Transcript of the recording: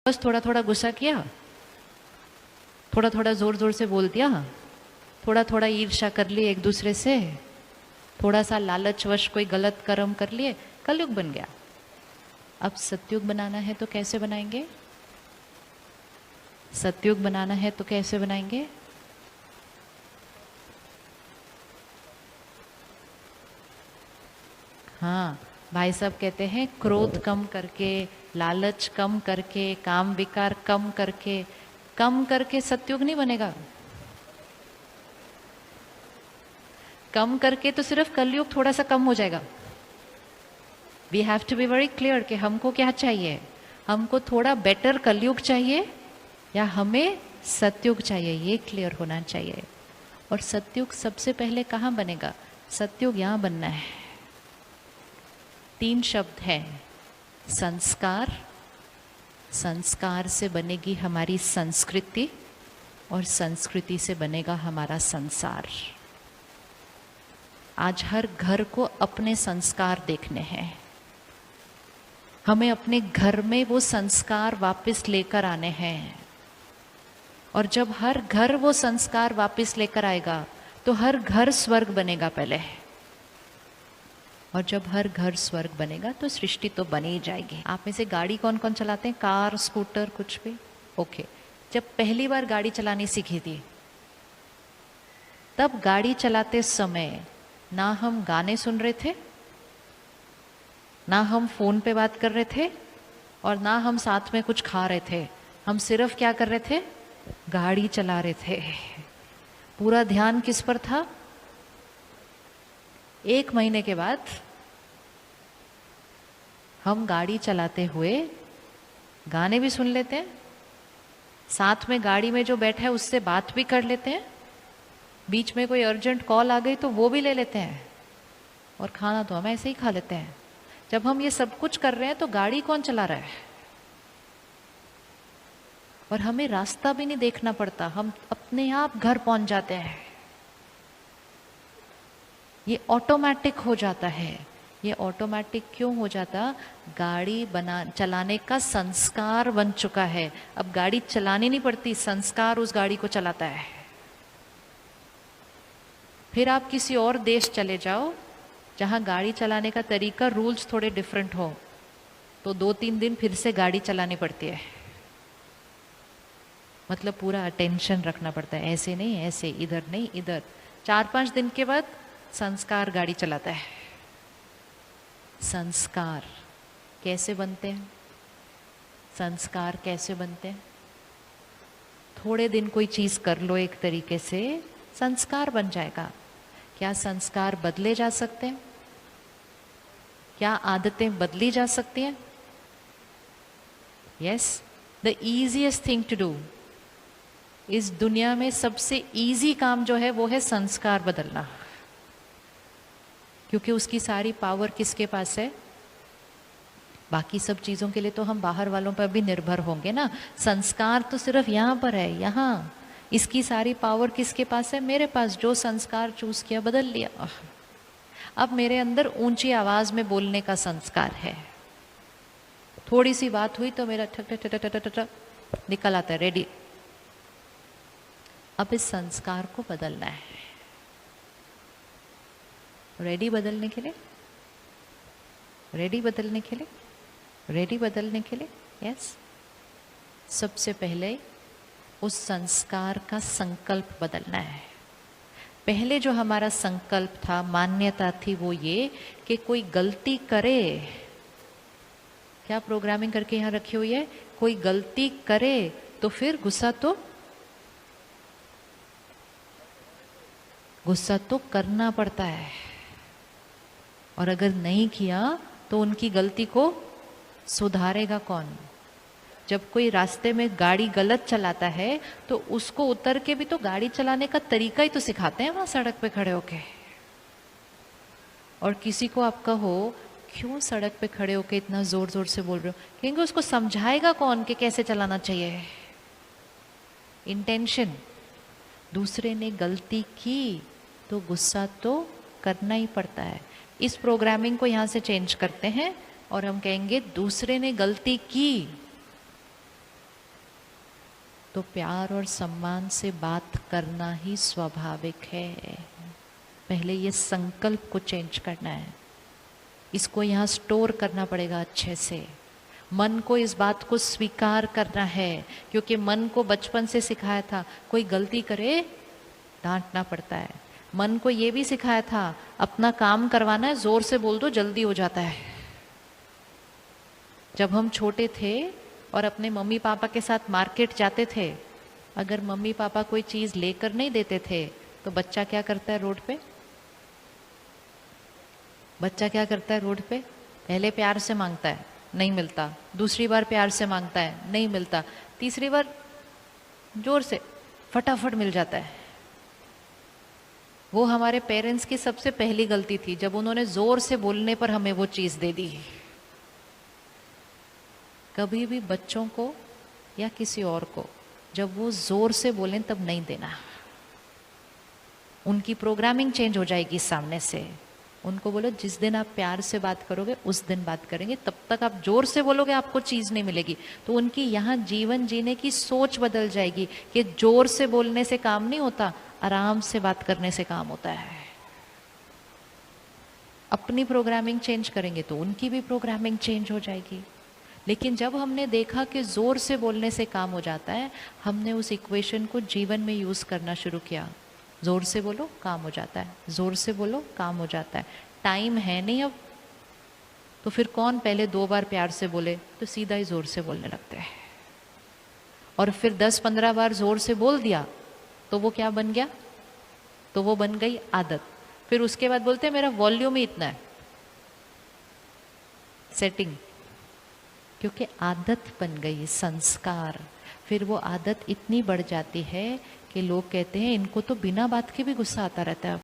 बस थोड़ा थोड़ा गुस्सा किया, थोड़ा थोड़ा जोर जोर से बोल दिया, थोड़ा थोड़ा ईर्ष्या कर ली एक दूसरे से, थोड़ा सा लालचवश कोई गलत कर्म कर लिए, कलयुग बन गया। अब सतयुग बनाना है तो कैसे बनाएंगे? सतयुग बनाना है तो कैसे बनाएंगे? हाँ, भाई साहब कहते हैं क्रोध कम करके, लालच कम करके, काम विकार कम करके सतयुग नहीं बनेगा। कम करके तो सिर्फ कलयुग थोड़ा सा कम हो जाएगा। We have to be very clear कि हमको क्या चाहिए। हमको थोड़ा बेटर कलयुग चाहिए या हमें सतयुग चाहिए, ये क्लियर होना चाहिए। और सतयुग सबसे पहले कहाँ बनेगा? सतयुग यहाँ बनना है। 3 शब्द हैं। संस्कार, संस्कार से बनेगी हमारी संस्कृति और संस्कृति से बनेगा हमारा संसार। आज हर घर को अपने संस्कार देखने हैं। हमें अपने घर में वो संस्कार वापस लेकर आने हैं। और जब हर घर वो संस्कार वापस लेकर आएगा तो हर घर स्वर्ग बनेगा पहले। और जब हर घर स्वर्ग बनेगा तो सृष्टि तो बन ही जाएगी। आप में से गाड़ी कौन कौन चलाते हैं? कार, स्कूटर, कुछ भी? ओके। जब पहली बार गाड़ी चलानी सीखी थी, तब गाड़ी चलाते समय ना हम गाने सुन रहे थे, ना हम फोन पे बात कर रहे थे, और ना हम साथ में कुछ खा रहे थे। हम सिर्फ क्या कर रहे थे? गाड़ी चला रहे थे। पूरा ध्यान किस पर था? 1 महीने के बाद हम गाड़ी चलाते हुए गाने भी सुन लेते हैं, साथ में गाड़ी में जो बैठा है उससे बात भी कर लेते हैं, बीच में कोई अर्जेंट कॉल आ गई तो वो भी ले लेते हैं, और खाना तो हम ऐसे ही खा लेते हैं। जब हम ये सब कुछ कर रहे हैं तो गाड़ी कौन चला रहा है? और हमें रास्ता भी नहीं देखना पड़ता, हम अपने आप घर पहुंच जाते हैं। ये ऑटोमेटिक हो जाता है। ये ऑटोमेटिक क्यों हो जाता? गाड़ी चलाने का संस्कार बन चुका है। अब गाड़ी चलानी नहीं पड़ती, संस्कार उस गाड़ी को चलाता है। फिर आप किसी और देश चले जाओ जहां गाड़ी चलाने का तरीका, रूल्स थोड़े डिफरेंट हो, तो 2-3 दिन फिर से गाड़ी चलानी पड़ती है। मतलब पूरा अटेंशन रखना पड़ता है, ऐसे नहीं ऐसे, इधर नहीं इधर। 4-5 दिन के बाद संस्कार गाड़ी चलाता है। संस्कार कैसे बनते हैं? संस्कार कैसे बनते हैं? थोड़े दिन कोई चीज कर लो एक तरीके से, संस्कार बन जाएगा। क्या संस्कार बदले जा सकते हैं? क्या आदतें बदली जा सकती हैं? Yes, the easiest thing to do, इस दुनिया में सबसे इजी काम जो है वो है संस्कार बदलना। क्योंकि उसकी सारी पावर किसके पास है? बाकी सब चीजों के लिए तो हम बाहर वालों पर भी निर्भर होंगे ना। संस्कार तो सिर्फ यहाँ पर है, यहाँ। इसकी सारी पावर किसके पास है? मेरे पास। जो संस्कार चूज किया, बदल लिया। अब मेरे अंदर ऊंची आवाज में बोलने का संस्कार है। थोड़ी सी बात हुई तो मेरा ठक ठक ठक ठक ठक निकल आता है, रेडी। अब इस संस्कार को बदलना है। रेडी बदलने के लिए? रेडी बदलने के लिए? रेडी बदलने के लिए? यस। सबसे पहले उस संस्कार का संकल्प बदलना है। पहले जो हमारा संकल्प था, मान्यता थी, वो ये कि कोई गलती करे, क्या प्रोग्रामिंग करके यहां रखी हुई है? कोई गलती करे तो फिर गुस्सा तो करना पड़ता है, और अगर नहीं किया तो उनकी गलती को सुधारेगा कौन? जब कोई रास्ते में गाड़ी गलत चलाता है तो उसको उतर के भी तो गाड़ी चलाने का तरीका ही तो सिखाते हैं वहां सड़क पे खड़े होके। और किसी को आप कहो क्यों सड़क पे खड़े होके इतना जोर जोर से बोल रहे हो, कहेंगे उसको समझाएगा कौन कि कैसे चलाना चाहिए। इंटेंशन। दूसरे ने गलती की तो गुस्सा तो करना ही पड़ता है। इस प्रोग्रामिंग को यहां से चेंज करते हैं और हम कहेंगे दूसरे ने गलती की तो प्यार और सम्मान से बात करना ही स्वाभाविक है। पहले ये संकल्प को चेंज करना है, इसको यहाँ स्टोर करना पड़ेगा अच्छे से। मन को इस बात को स्वीकार करना है, क्योंकि मन को बचपन से सिखाया था कोई गलती करे डांटना पड़ता है। मन को ये भी सिखाया था अपना काम करवाना है, जोर से बोल दो जल्दी हो जाता है। जब हम छोटे थे और अपने मम्मी पापा के साथ मार्केट जाते थे, अगर मम्मी पापा कोई चीज लेकर नहीं देते थे तो बच्चा क्या करता है रोड पे? बच्चा क्या करता है रोड पे? पहले प्यार से मांगता है, नहीं मिलता। दूसरी बार प्यार से मांगता है, नहीं मिलता। तीसरी बार जोर से फटाफट मिल जाता है। वो हमारे पेरेंट्स की सबसे पहली गलती थी, जब उन्होंने जोर से बोलने पर हमें वो चीज दे दी। कभी भी बच्चों को या किसी और को जब वो जोर से बोलें तब नहीं देना। उनकी प्रोग्रामिंग चेंज हो जाएगी सामने से। उनको बोलो जिस दिन आप प्यार से बात करोगे उस दिन बात करेंगे, तब तक आप जोर से बोलोगे आपको चीज नहीं मिलेगी। तो उनकी यहाँ जीवन जीने की सोच बदल जाएगी कि जोर से बोलने से काम नहीं होता, आराम से बात करने से काम होता है। अपनी प्रोग्रामिंग चेंज करेंगे तो उनकी भी प्रोग्रामिंग चेंज हो जाएगी। लेकिन जब हमने देखा कि जोर से बोलने से काम हो जाता है, हमने उस इक्वेशन को जीवन में यूज करना शुरू किया। जोर से बोलो काम हो जाता है, जोर से बोलो काम हो जाता है। टाइम है नहीं अब, तो फिर कौन पहले 2 बार प्यार से बोले तो सीधा ही जोर से बोलने लगते हैं। और फिर 10-15 बार जोर से बोल दिया तो वो क्या बन गया? तो वो बन गई आदत। फिर उसके बाद बोलते हैं मेरा वॉल्यूम ही इतना है, सेटिंग, क्योंकि आदत बन गई, संस्कार। फिर वो आदत इतनी बढ़ जाती है कि लोग कहते हैं इनको तो बिना बात के भी गुस्सा आता रहता है।